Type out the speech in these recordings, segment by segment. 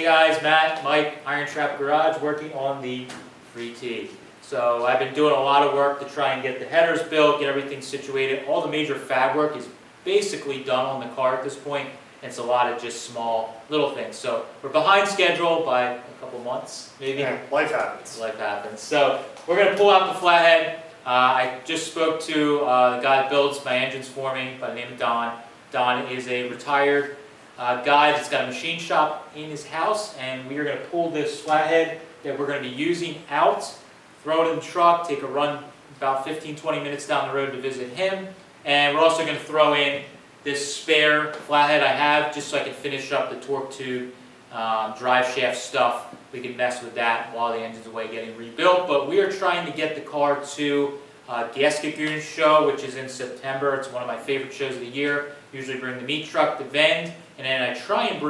guys, Matt, Mike, IronTrap Garage, working on the 3T. So I've been doing a lot of work to try and get the headers built, get everything situated. All the major fab work is basically done on the car at this point. It's a lot of just small little things. So we're behind schedule by a couple months, maybe. Yeah, life happens. Life happens. So we're going to pull out the Flathead. I just spoke to the guy that builds my engines for me by the name of Don. Don is a retired guy that's got a machine shop in his house, and we are going to pull this Flathead that we're going to be using out, throw it in the truck, take a run about 15-20 minutes down the road to visit him, and we're also going to throw in this spare Flathead I have just so I can finish up the torque tube, drive shaft stuff. We can mess with that while the engine's away getting rebuilt, but we are trying to get the car to Gasket Goons show, which is in September. It's one of my favorite shows of the year. Usually bring the meat truck to vend, and then I try and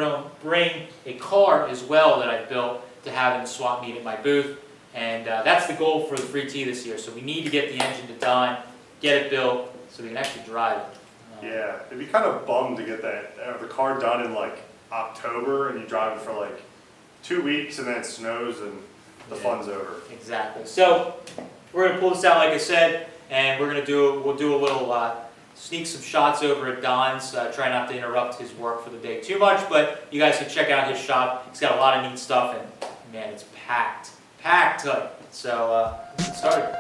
bring a car as well that I built to have in the swap meet at my booth, and that's the goal for the 3T this year. So we need to get the engine to done, get it built, so we can actually drive it. Yeah, it'd be kind of bummed to get the car done in like October and you drive it for like 2 weeks and then it snows and the fun's over. Exactly. So we're going to pull this out like I said, and we'll do a little sneak some shots over at Don's, try not to interrupt his work for the day too much, but you guys can check out his shop. He's got a lot of neat stuff, and man, it's packed tight. So let's get started.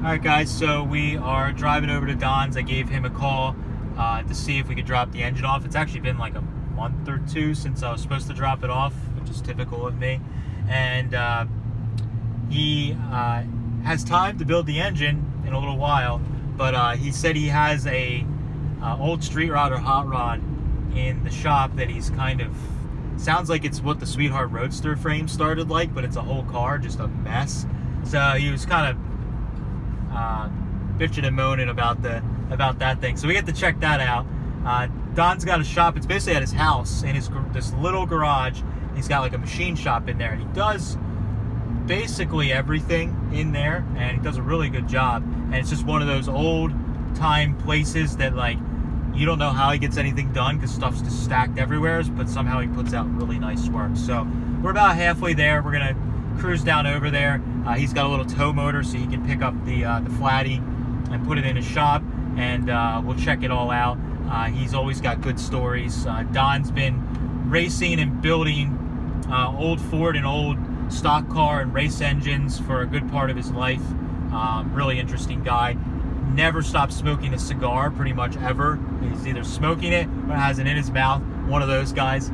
Alright guys, so we are driving over to Don's. I gave him a call to see if we could drop the engine off. It's actually been like a month or two since I was supposed to drop it off, which is typical of me. And he has time to build the engine in a little while, but he said he has a old street rod or hot rod in the shop that he's kind of, sounds like it's what the Sweetheart Roadster frame started like, but it's a whole car, just a mess. So he was kind of bitching and moaning about that thing. So we get to check that out. Don's got a shop. It's basically at his house in this little garage. He's got like a machine shop in there, and he does basically everything in there, and he does a really good job. And it's just one of those old time places that, like, You don't know how he gets anything done because stuff's just stacked everywhere, but somehow he puts out really nice work. So we're about halfway there. We're gonna cruise down over there. He's got a little tow motor, so he can pick up the Flatty and put it in his shop, and we'll check it all out. He's always got good stories. Don's been racing and building old Ford and old stock car and race engines for a good part of his life. Really interesting guy. Never stops smoking a cigar pretty much ever. He's either smoking it or has it in his mouth. One of those guys.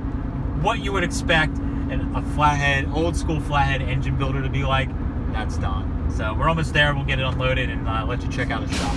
What you would expect a Flathead, old school Flathead engine builder to be like, that's Don. So we're almost there. We'll get it unloaded and let you check out his shop.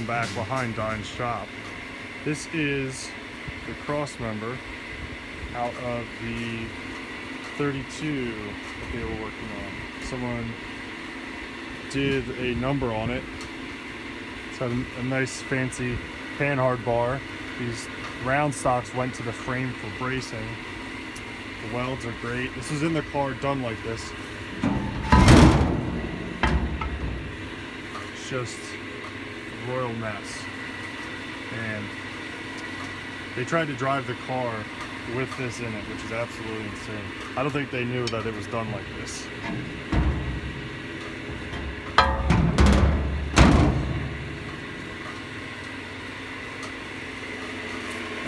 Back behind Don's shop. This is the cross member out of the 32 that they were working on. Someone did a number on it. It's had a nice fancy panhard bar. These round stocks went to the frame for bracing. The welds are great. This was in the car done like this. It's just royal mess, and they tried to drive the car with this in it, which is absolutely insane. I don't think they knew that it was done like this.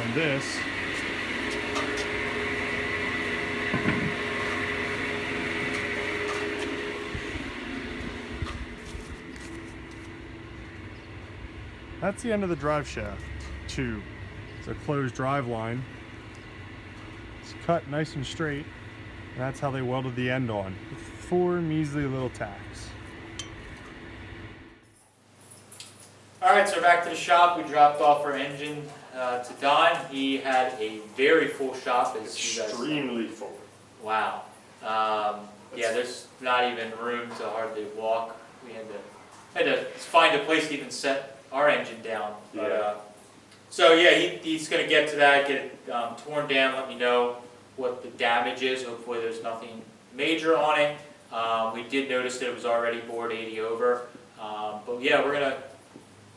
And this that's the end of the drive shaft tube. It's a closed drive line. It's cut nice and straight, and that's how they welded the end on, with 4 measly little tacks. Alright, so back to the shop. We dropped off our engine to Don. He had a very full shop, as you guys Extremely full. Wow. Yeah, there's not even room to hardly walk. We had to find a place to even set our engine down. But, yeah. So yeah, he's going to get to that, get it torn down, let me know what the damage is. Hopefully there's nothing major on it. We did notice that it was already bored 80 over. But yeah, we're going to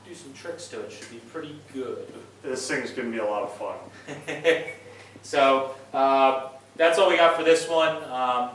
do some tricks to it. Should be pretty good. This thing's going to be a lot of fun. So that's all we got for this one.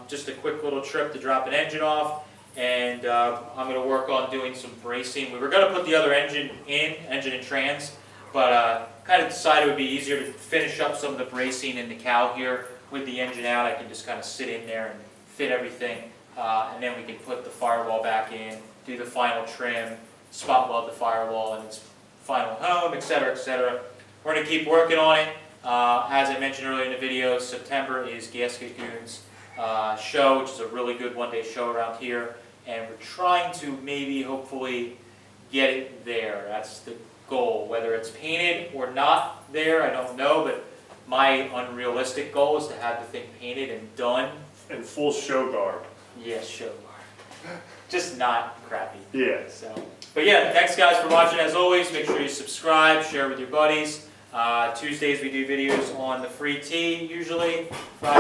Just a quick little trip to drop an engine off. And I'm going to work on doing some bracing. We were going to put the other engine and trans, but kind of decided it would be easier to finish up some of the bracing in the cowl here. With the engine out, I can just kind of sit in there and fit everything, and then we can put the firewall back in, do the final trim, spot weld the firewall in its final home, etc., etc. We're going to keep working on it. As I mentioned earlier in the video, September is Gasket Goons show, which is a really good one-day show around here, and we're trying to maybe, hopefully, get it there. That's the goal. Whether it's painted or not there, I don't know, but my unrealistic goal is to have the thing painted and done. And full show garb. Yes, show garb. Just not crappy. Yeah. So, but yeah, thanks guys for watching. As always, make sure you subscribe, share with your buddies. Tuesdays we do videos on the free tea usually. Fridays